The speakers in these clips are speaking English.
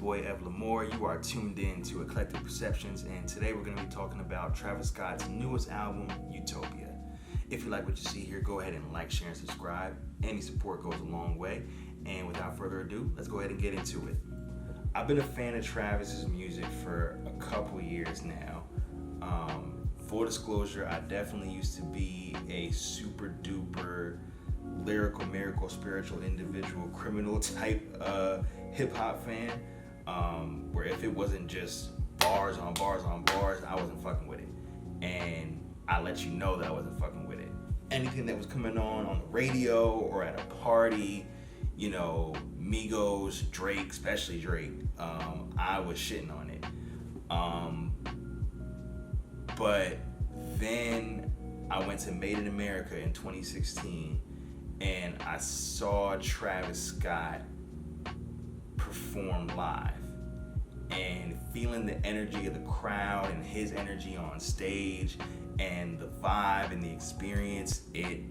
boy Ev Lamore. You are tuned in to Eclectic Perceptions, and today we're going to be talking about Travis Scott's newest album, Utopia. If you like what you see here, go ahead and like, share, and subscribe. Any support goes a long way. And without further ado, let's go ahead and get into it. I've been a fan of Travis's music for a couple years now. Full disclosure, I definitely used to be a super duper lyrical, miracle, spiritual, individual, criminal type hip hop fan, where if it wasn't just bars on bars on bars, I wasn't fucking with it. And I let you know that I wasn't fucking with it. Anything that was coming on the radio or at a party, you know, Migos, Drake, especially Drake, I was shitting on it. But then I went to Made in America in 2016 and I saw Travis Scott perform live, and feeling the energy of the crowd and his energy on stage and the vibe and the experience, it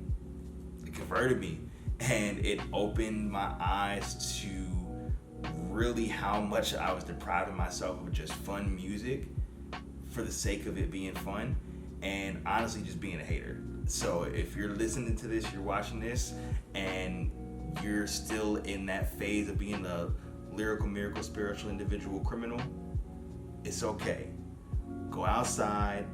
converted me, and it opened my eyes to really how much I was depriving myself of just fun music for the sake of it being fun, and honestly just being a hater. So if you're listening to this, you're watching this, and you're still in that phase of being a lyrical, miracle, spiritual, individual, criminal, it's okay. Go outside,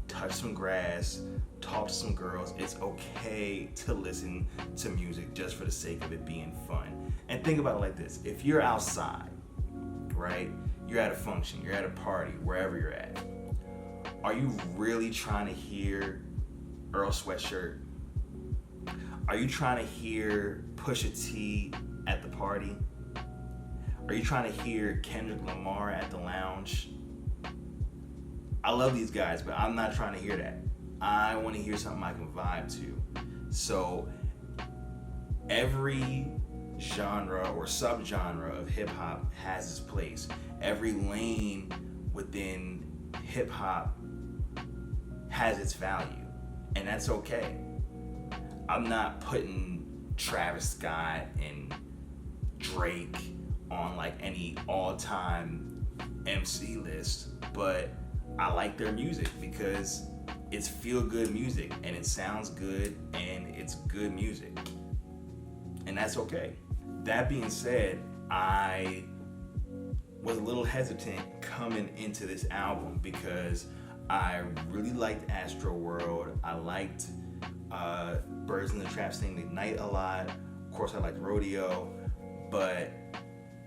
touch some grass, talk to some girls. It's okay to listen to music just for the sake of it being fun. And think about it like this. If you're outside, right? You're at a function, you're at a party, wherever you're at. Are you really trying to hear Earl Sweatshirt? Are you trying to hear Pusha T at the party? Are you trying to hear Kendrick Lamar at the lounge? I love these guys, but I'm not trying to hear that. I want to hear something I can vibe to. So every genre or subgenre of hip hop has its place. Every lane within hip hop has its value, and that's okay. I'm not putting Travis Scott and Drake on like any all-time MC list, but I like their music because it's feel-good music and it sounds good and it's good music, and that's okay. That being said, I was a little hesitant coming into this album because I really liked Astro World. I liked Birds in the Trap Sing Ignite a lot. Of course, I liked Rodeo, but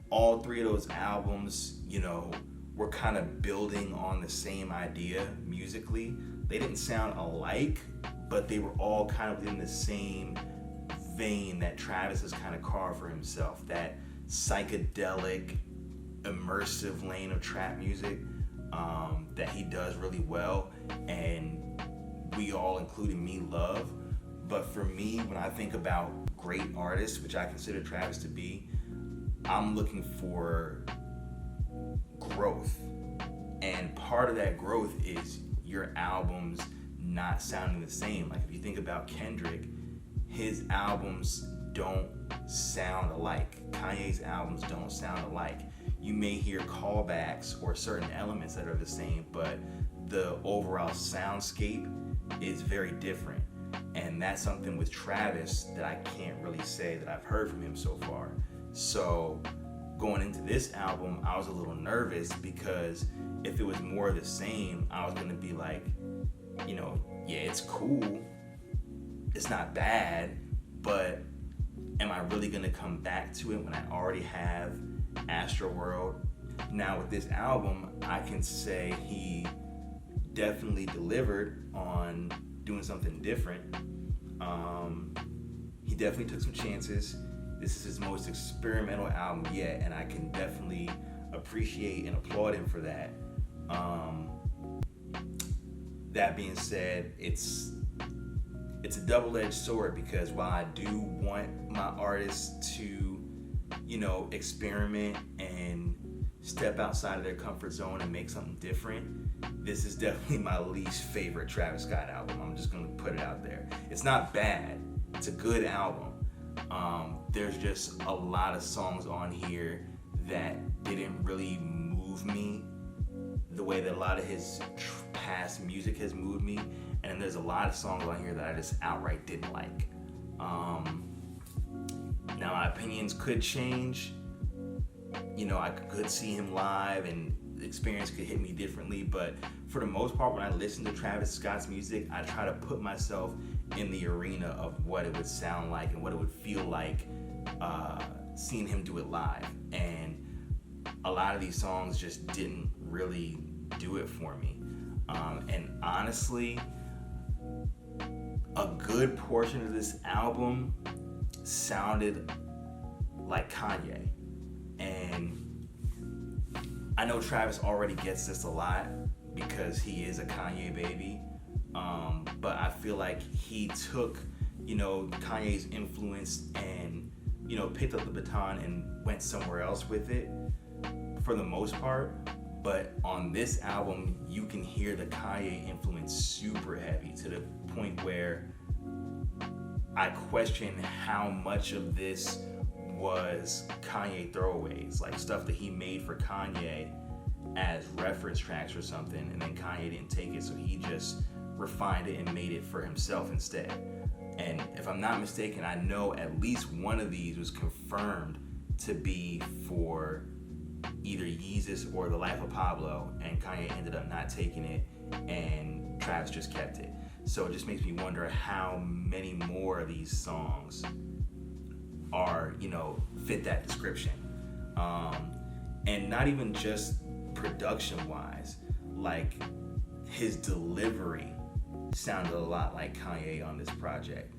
all three of those albums, you know, were kind of building on the same idea musically. They didn't sound alike, but they were all kind of in the same vein that Travis has kind of carved for himself, that psychedelic, immersive lane of trap music that he does really well, and we all, including me, love. But for me, when I think about great artists, which I consider Travis to be, I'm looking for growth, and part of that growth is your albums not sounding the same. Like if you think about Kendrick, his albums don't sound alike. Kanye's albums don't sound alike. You may hear callbacks or certain elements that are the same, but the overall soundscape is very different. And that's something with Travis that I can't really say that I've heard from him so far. So going into this album, I was a little nervous because if it was more of the same, I was gonna be like, you know, yeah, it's cool, it's not bad, but am I really gonna come back to it when I already have Astro World? Now with this album, I can say he definitely delivered on doing something different. He definitely took some chances. This is his most experimental album yet, and I can definitely appreciate and applaud him for that. That being said, it's a double-edged sword, because while I do want my artists to, you know, experiment and step outside of their comfort zone and make something different, this is definitely my least favorite Travis Scott album. I'm just gonna put it out there. It's not bad. It's a good album. There's just a lot of songs on here that didn't really move me the way that a lot of his past music has moved me. And then there's a lot of songs on here that I just outright didn't like. Now my opinions could change. I could see him live and the experience could hit me differently, but for the most part, when I listen to Travis Scott's music, I try to put myself in the arena of what it would sound like and what it would feel like seeing him do it live. And a lot of these songs just didn't really do it for me. And honestly, a good portion of this album sounded like Kanye. And I know Travis already gets this a lot because he is a Kanye baby. But I feel like he took, Kanye's influence and, picked up the baton and went somewhere else with it for the most part. But on this album, you can hear the Kanye influence super heavy to the point where I question how much of this was Kanye throwaways, like stuff that he made for Kanye as reference tracks or something, and then Kanye didn't take it, so he just refined it and made it for himself instead. And if I'm not mistaken, I know at least one of these was confirmed to be for either Yeezus or The Life of Pablo, and Kanye ended up not taking it, and Travis just kept it. So it just makes me wonder how many more of these songs are, fit that description. And not even just production-wise, like his delivery sounded a lot like Kanye on this project.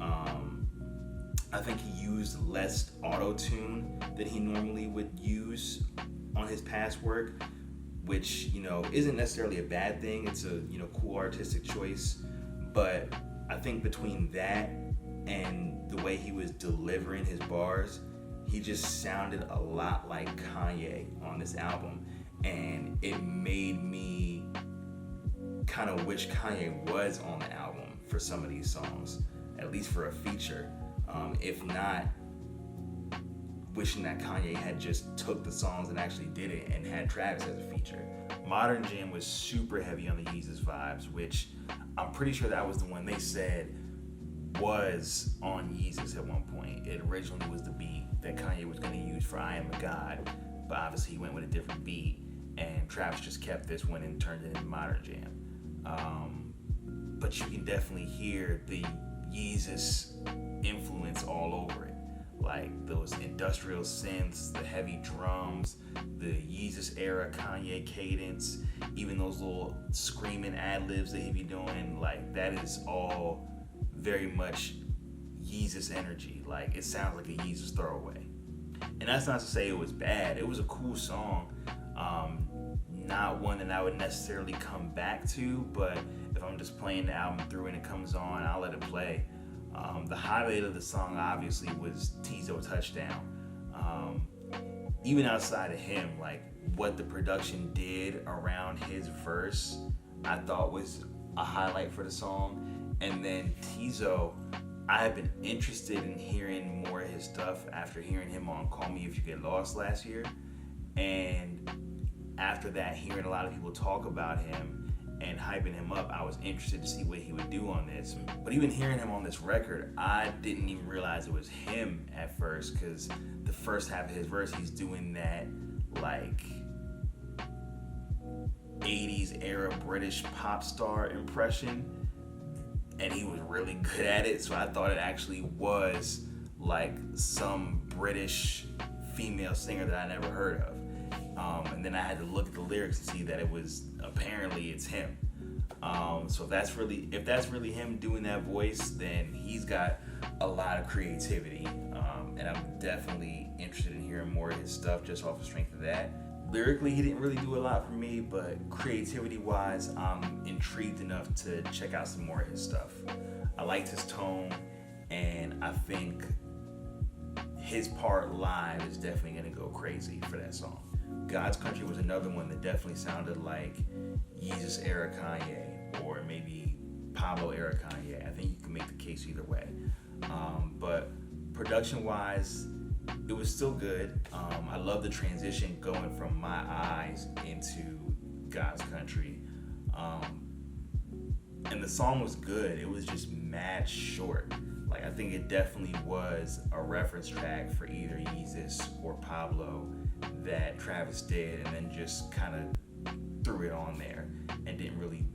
I think he used less auto-tune than he normally would use on his past work, which, isn't necessarily a bad thing. It's a, cool artistic choice. But I think between that and the way he was delivering his bars, he just sounded a lot like Kanye on this album. And it made me kind of wish Kanye was on the album for some of these songs, at least for a feature. If not, wishing that Kanye had just took the songs and actually did it and had Travis as a feature. Modern Jam was super heavy on the Yeezus vibes, which I'm pretty sure that was the one they said was on Yeezus at one point. It originally was the beat that Kanye was going to use for I Am a God, but obviously he went with a different beat, and Travis just kept this one and turned it into Modern Jam. But you can definitely hear the Yeezus influence all over it. Like those industrial synths, the heavy drums, the Yeezus era Kanye cadence, even those little screaming ad-libs that he be doing, like that is all very much Yeezus energy. Like it sounds like a Yeezus throwaway. And that's not to say it was bad. It was a cool song. Not one that I would necessarily come back to, but if I'm just playing the album through and it comes on, I'll let it play. The highlight of the song obviously was Tizo Touchdown. Even outside of him, like what the production did around his verse, I thought was a highlight for the song. And then Tizo, I have been interested in hearing more of his stuff after hearing him on Call Me If You Get Lost last year. And after that, hearing a lot of people talk about him and hyping him up, I was interested to see what he would do on this. But even hearing him on this record, I didn't even realize it was him at first, because the first half of his verse, he's doing that like 80s era British pop star impression, and he was really good at it. So I thought it actually was like some British female singer that I never heard of. And then I had to look at the lyrics and see that apparently it's him. So if that's really him doing that voice, then he's got a lot of creativity. And I'm definitely interested in hearing more of his stuff just off the strength of that. Lyrically, he didn't really do a lot for me, but creativity-wise, I'm intrigued enough to check out some more of his stuff. I liked his tone, and I think his part live is definitely going to go crazy for that song. God's Country was another one that definitely sounded like Yeezus era Kanye, or maybe Pablo era Kanye. I think you can make the case either way. But production-wise, it was still good. I love the transition going from My Eyes into God's Country. And the song was good. It was just mad short. Like, I think it definitely was a reference track for either Yeezus or Pablo that Travis did, and then just kind of threw it on there and didn't really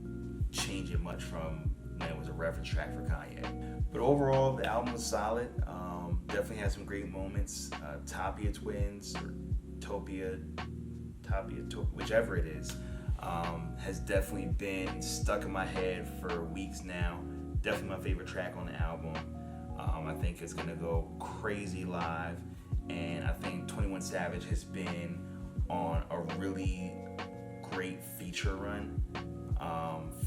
change it much from when it was a reference track for Kanye. But overall, the album was solid. Definitely had some great moments. Utopia twins, or Utopia, whichever it is, has definitely been stuck in my head for weeks now. Definitely my favorite track on the album. I think it's gonna go crazy live, and I think 21 Savage has been on a really great feature run.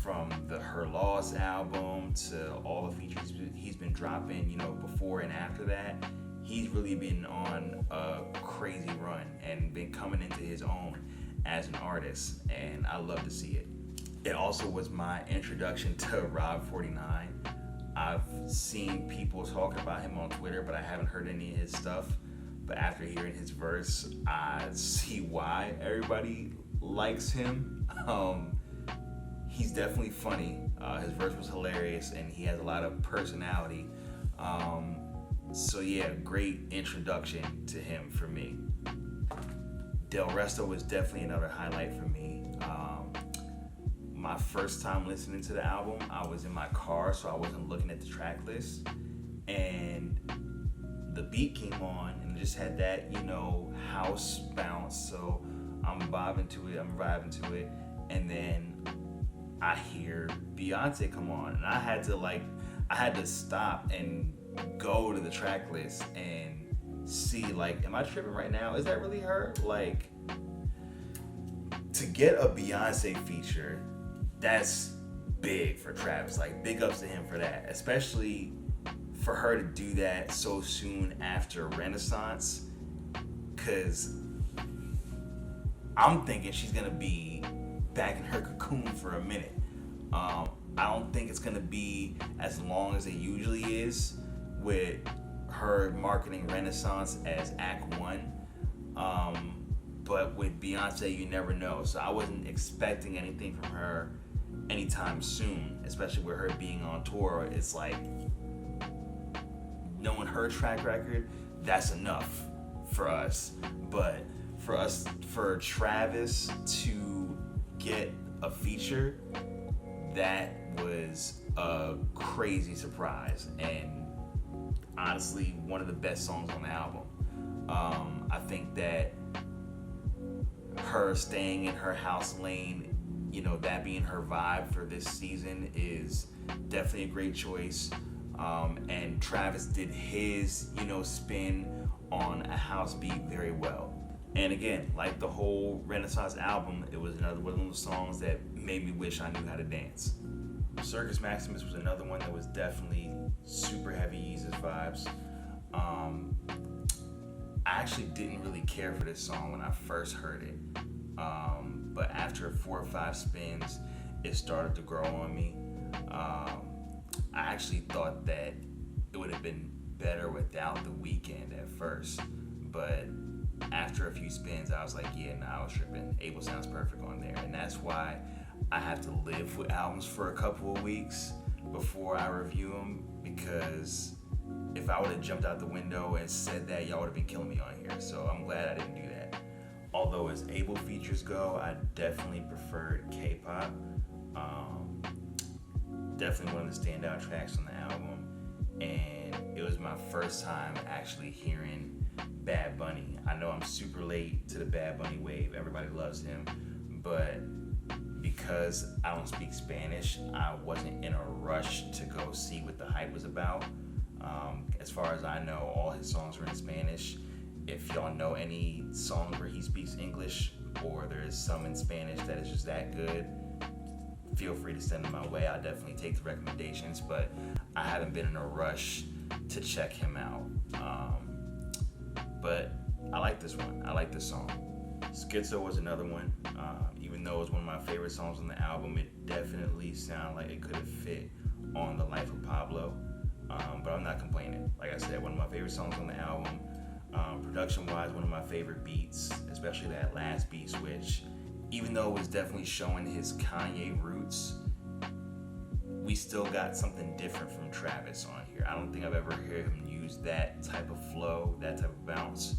From the Her Loss album to all the features he's been dropping, before and after that, he's really been on a crazy run and been coming into his own as an artist, and I love to see it. It also was my introduction to Rob 49. I've seen people talking about him on Twitter, but I haven't heard any of his stuff. But after hearing his verse, I see why everybody likes him. He's definitely funny. His verse was hilarious, and he has a lot of personality. So yeah, great introduction to him for me. Del Resto was definitely another highlight for me. My first time listening to the album, I was in my car, so I wasn't looking at the track list, and the beat came on and it just had that, house bounce. So I'm vibing to it, and then I hear Beyonce come on, and I had to stop and go to the track list and see, am I tripping right now? Is that really her? To get a Beyonce feature, that's big for Travis. Big ups to him for that, especially for her to do that so soon after Renaissance, because I'm thinking she's gonna be back in her cocoon for a minute. I don't think it's gonna be as long as it usually is with her marketing Renaissance as Act 1. But with Beyonce, you never know. So I wasn't expecting anything from her anytime soon, especially with her being on tour. It's knowing her track record, that's enough for us. But for Travis to get a feature, that was a crazy surprise, and honestly one of the best songs on the album. I think that her staying in her house lane, that being her vibe for this season, is definitely a great choice. And Travis did his, spin on a house beat very well. And again, like the whole Renaissance album, it was another one of those songs that made me wish I knew how to dance. Circus Maximus was another one that was definitely super heavy Yeezus vibes. I actually didn't really care for this song when I first heard it. But after 4 or 5 spins, it started to grow on me. I actually thought that it would have been better without The Weeknd at first, but after a few spins, I was like, yeah, nah, I was tripping. Abel sounds perfect on there, and that's why I have to live with albums for a couple of weeks before I review them, because if I would have jumped out the window and said that, y'all would have been killing me on here. So I'm glad I didn't do that. Although as Abel features go, I definitely preferred K-pop. Definitely one of the standout tracks on the album, and it was my first time actually hearing Bad Bunny. I know I'm super late to the Bad Bunny wave. Everybody loves him, but because I don't speak Spanish, I wasn't in a rush to go see what the hype was about. As far as I know, all his songs were in Spanish. If y'all know any songs where he speaks English, or there's some in Spanish that is just that good, feel free to send them my way. I'll definitely take the recommendations, but I haven't been in a rush to check him out. But I like this one. I like this song. Schizo was another one. Even though it was one of my favorite songs on the album, it definitely sounded like it could have fit on The Life of Pablo. But I'm not complaining. Like I said, one of my favorite songs on the album. Production-wise, one of my favorite beats, especially that last beat switch. Even though it was definitely showing his Kanye roots, we still got something different from Travis on here. I don't think I've ever heard him use that type of flow, that type of bounce.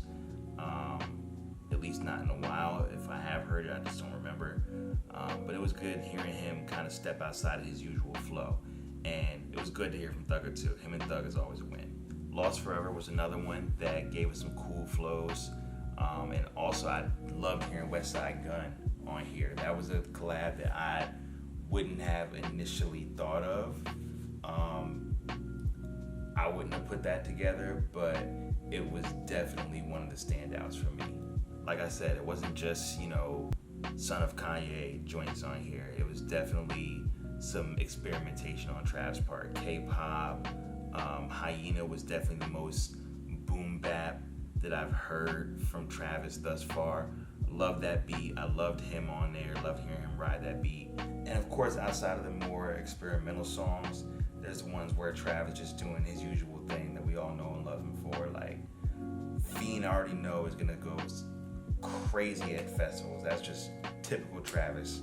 At least not in a while. If I have heard it, I just don't remember. But it was good hearing him kind of step outside of his usual flow. And it was good to hear from Thugger too. Him and Thug is always a win. Lost Forever was another one that gave us some cool flows. And also I loved hearing Westside Gunn on here. That was a collab that I wouldn't have initially thought of. I wouldn't have put that together, but it was definitely one of the standouts for me. Like I said, it wasn't just, Son of Kanye joints on here. It was definitely some experimentation on Trav's part. K-pop, Hyena was definitely the most boom bap that I've heard from Travis thus far. Loved that beat. I loved him on there. Loved hearing him ride that beat. And of course, outside of the more experimental songs, there's the ones where Travis just doing his usual thing that we all know and love him for. Like, Fiend, I already know is gonna go crazy at festivals. That's just typical Travis.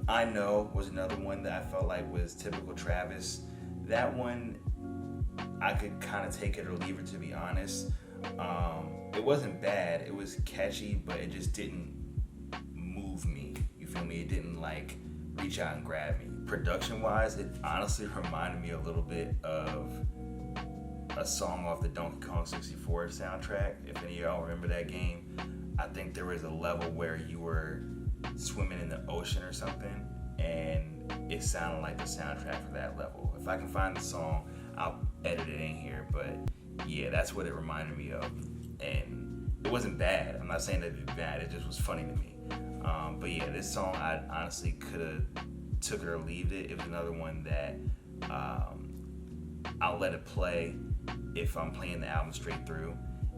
I Know was another one that I felt like was typical Travis. That one, I could kind of take it or leave it, to be honest. It wasn't bad. It was catchy, but it just didn't move me. You feel me? It didn't reach out and grab me. Production-wise, it honestly reminded me a little bit of a song off the Donkey Kong 64 soundtrack. If any of y'all remember that game, I think there was a level where you were swimming in the ocean or something, and it sounded like the soundtrack for that level. If I can find the song, I'll edit it in here, but yeah, that's what it reminded me of. And it wasn't bad. I'm not saying that it was bad, it just was funny to me. But yeah, this song, I honestly could have took it or leave it. It was another one that I'll let it play if I'm playing the album straight through,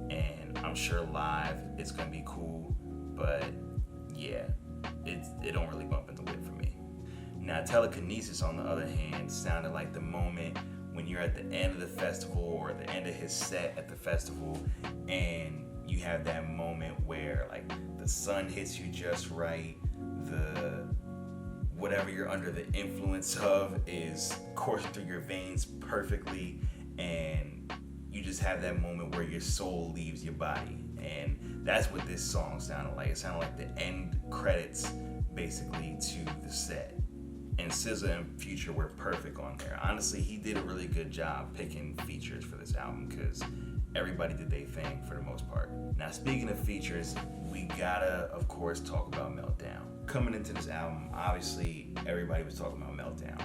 and I'm sure live it's gonna be cool, but yeah, it don't really bump in the lip for me. Now, Telekinesis, on the other hand, sounded like the moment when you're at the end of the festival or at the end of his set at the festival, and you have that moment where the sun hits you just right, whatever you're under the influence of is coursing through your veins perfectly, and you just have that moment where your soul leaves your body. And that's what this song sounded like. It sounded like the end credits, basically, to the set. And SZA and Future were perfect on there. Honestly, he did a really good job picking features for this album, because everybody did their thing for the most part. Now, speaking of features, we gotta, of course, talk about Meltdown. Coming into this album, obviously, everybody was talking about Meltdown.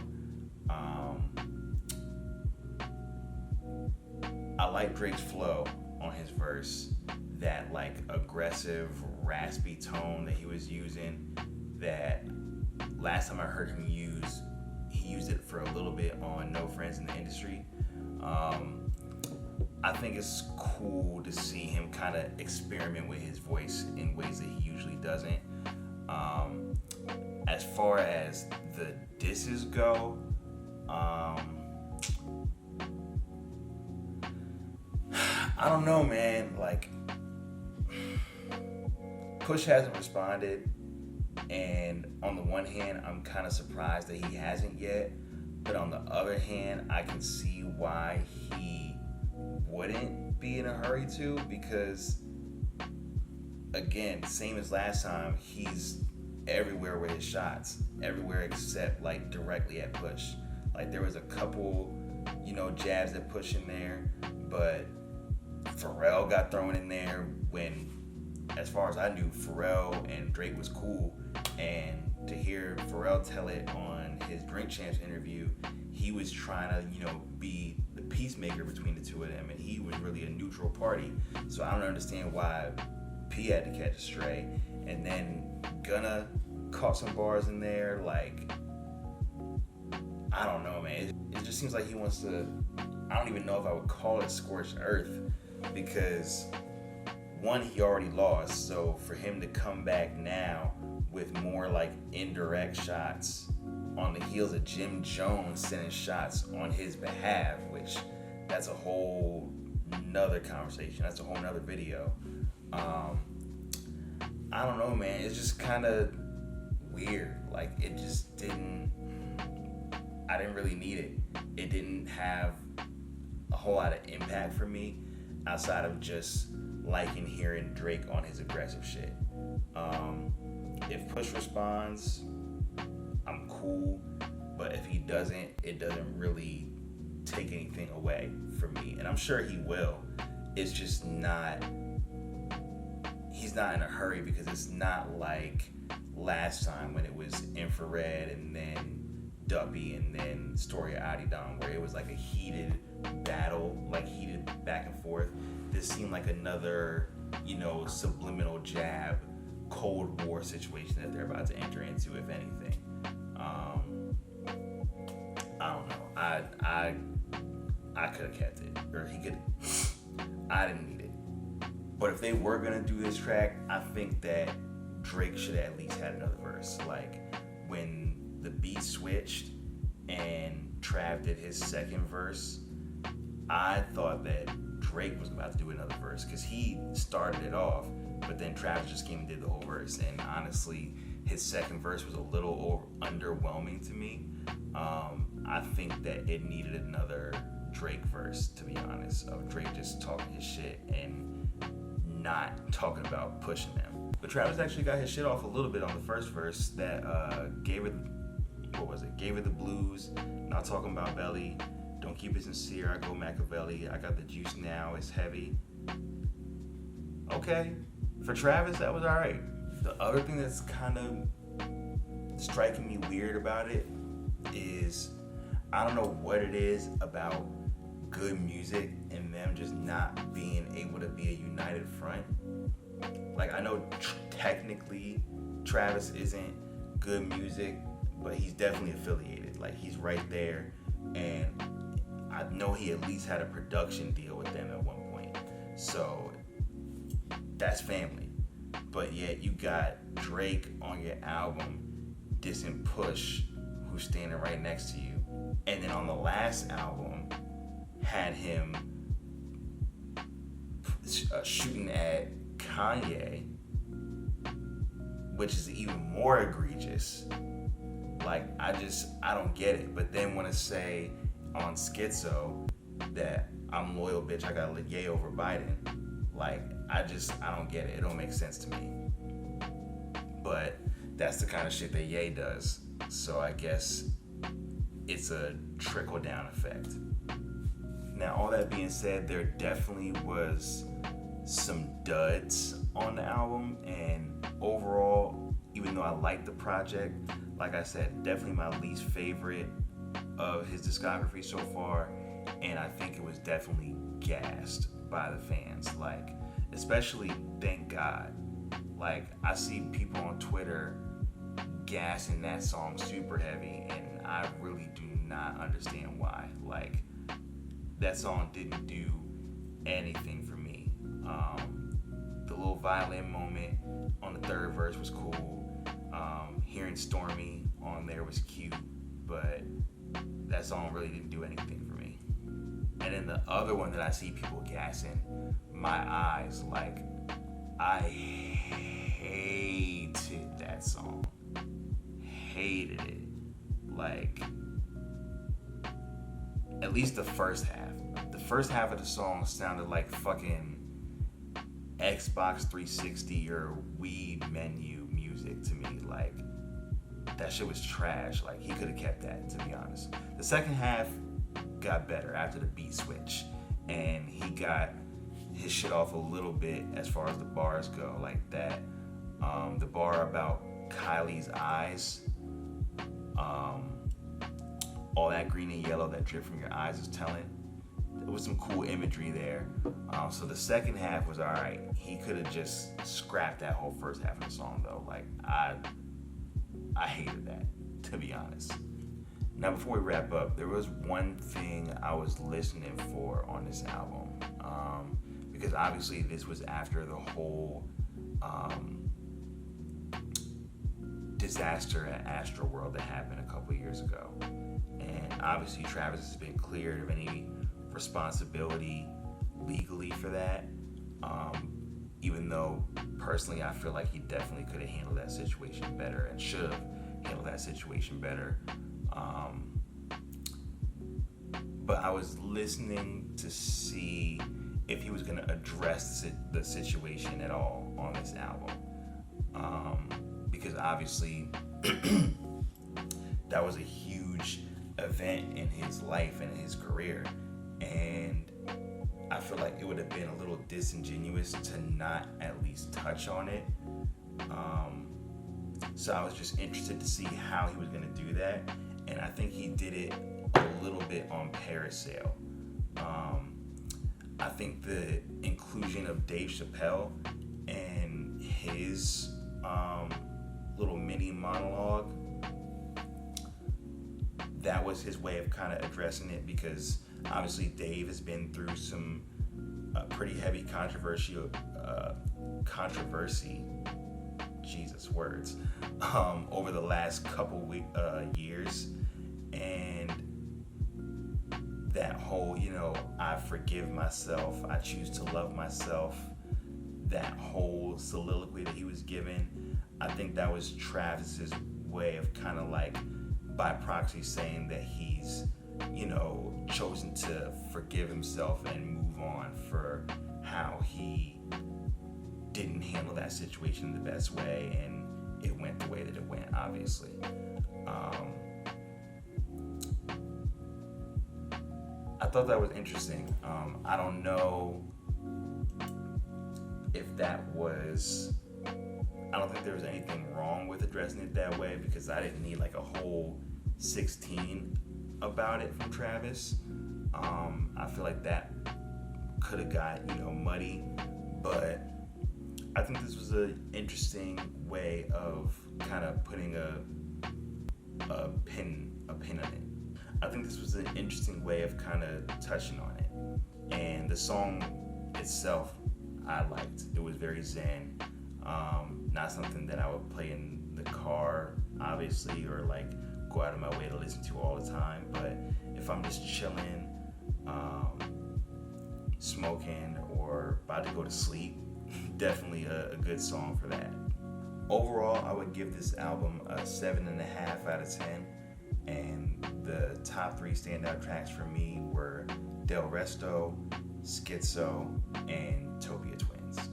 I like Drake's flow on his verse, that aggressive, raspy tone that he was using, that last time I heard him use, he used it for a little bit on No Friends in the Industry. I think it's cool to see him kind of experiment with his voice in ways that he usually doesn't. As far as the disses go, I don't know, man. Push hasn't responded, and on the one hand, I'm kind of surprised that he hasn't yet, but on the other hand, I can see why he wouldn't be in a hurry to, because again, same as last time, he's everywhere with his shots, everywhere except directly at Push. There was a couple, jabs at Push in there, but Pharrell got thrown in there when, as far as I knew, Pharrell and Drake was cool. And to hear Pharrell tell it on his Drink Champs interview, he was trying to, be the peacemaker between the two of them, and he was really a neutral party. So I don't understand why P had to catch a stray. And then Gunna caught some bars in there. I don't know, man. It just seems like he wants to, I don't even know if I would call it scorched earth, because one, he already lost, so for him to come back now with more indirect shots on the heels of Jim Jones sending shots on his behalf, which that's a whole another conversation. That's a whole nother video. I don't know, man. It's just kind of weird. Like, it just didn't. I didn't really need it. It didn't have a whole lot of impact for me outside of just liking hearing Drake on his aggressive shit. If Push responds, I'm cool. But if he doesn't, it doesn't really take anything away from me. And I'm sure he will. It's just not. He's not in a hurry, because it's not like last time when it was Infrared and then Duppy and then Story of Adidon, where it was like a heated battle, like heated back and forth. This seemed like another, subliminal jab, Cold War situation that they're about to enter into, if anything. I don't know. I could have kept it, or he could. I didn't need it. But if they were gonna do this track, I think that Drake should have at least had another verse. Like, when the beat switched and Trav did his second verse, I thought that Drake was about to do another verse, because he started it off, but then Trav just came and did the whole verse. And honestly, his second verse was a little underwhelming to me. I think that it needed another Drake verse, to be honest, of Drake just talking his shit and not talking about pushing them. But Travis actually got his shit off a little bit on the first verse that gave it the blues, not talking about belly, don't keep it sincere, I go Machiavelli, I got the juice now, it's heavy. Okay, for Travis, that was alright. The other thing that's kind of striking me weird about it is, I don't know what it is about good music and them just not being able to be a united front. Like, I know technically Travis isn't good music, but he's definitely affiliated. Like, he's right there, and I know he at least had a production deal with them at one point. So that's family. But yet you got Drake on your album dissing Push, who's standing right next to you. And then on the last album, had him shooting at Kanye, which is even more egregious. Like, I don't get it. But then want to say on Schizo that I'm loyal, bitch, I got Ye over Biden. Like, I don't get it. It don't make sense to me. But that's the kind of shit that Ye does. So I guess it's a trickle-down effect. Now, all that being said, there definitely was some duds on the album, and overall, even though I liked the project, like I said, definitely my least favorite of his discography so far, and I think it was definitely gassed by the fans. Like, especially Thank God. Like, I see people on Twitter gassing that song super heavy, and I really do not understand why. Like, that song didn't do anything for me. The little violin moment on the third verse was cool. Hearing Stormy on there was cute, but that song really didn't do anything for me. And then the other one that I see people gassing, My Eyes, like, I hated that song. Hated it. Like, at least the first half. The first half of the song sounded like fucking Xbox 360 or Wii menu music to me. Like, that shit was trash. Like, he could have kept that, to be honest. The second half got better after the beat switch, and he got his shit off a little bit as far as the bars go, like that. The bar about Kylie's eyes, all that green and yellow that drip from your eyes is telling. There was some cool imagery there. So the second half was alright. He could have just scrapped that whole first half of the song though. Like, I hated that, to be honest. Now, before we wrap up, there was one thing I was listening for on this album, because obviously this was after the whole disaster at Astroworld that happened a couple years ago. And obviously Travis has been cleared of any responsibility legally for that. Even though personally I feel like he definitely could have handled that situation better and should have handled that situation better. But I was listening to see if he was going to address the situation at all on this album. Because obviously that was a huge event in his life and his career. And I feel like it would have been a little disingenuous to not at least touch on it. So I was just interested to see how he was going to do that. And I think he did it a little bit on Parasail. I think the inclusion of Dave Chappelle and his little mini monologue, that was his way of kind of addressing it, because obviously Dave has been through some pretty heavy controversy, Jesus words, over the last couple years. And that whole, I forgive myself, I choose to love myself, that whole soliloquy that he was given, I think that was Travis's way of kind of like by proxy saying that he's, chosen to forgive himself and move on for how he didn't handle that situation the best way, and it went the way that it went, obviously. I thought that was interesting. I don't know if that was... I don't think there was anything wrong with addressing it that way, because I didn't need like a whole 16 about it from Travis. I feel like that could have got, muddy, but I think this was an interesting way of kind of putting a pin on it. I think this was an interesting way of kind of touching on it. And the song itself, I liked. It was very zen. Not something that I would play in the car, obviously, or like go out of my way to listen to all the time. But if I'm just chilling, smoking, or about to go to sleep, definitely a good song for that. Overall, I would give this album a 7.5 out of 10. And the top 3 standout tracks for me were Del Resto, Schizo, and Utopia Twins.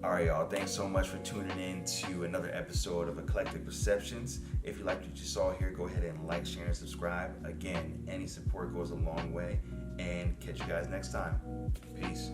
Alright, y'all, thanks so much for tuning in to another episode of Eclectic Perceptions. If you liked what you saw here, go ahead and like, share, and subscribe. Again, any support goes a long way. And catch you guys next time. Peace.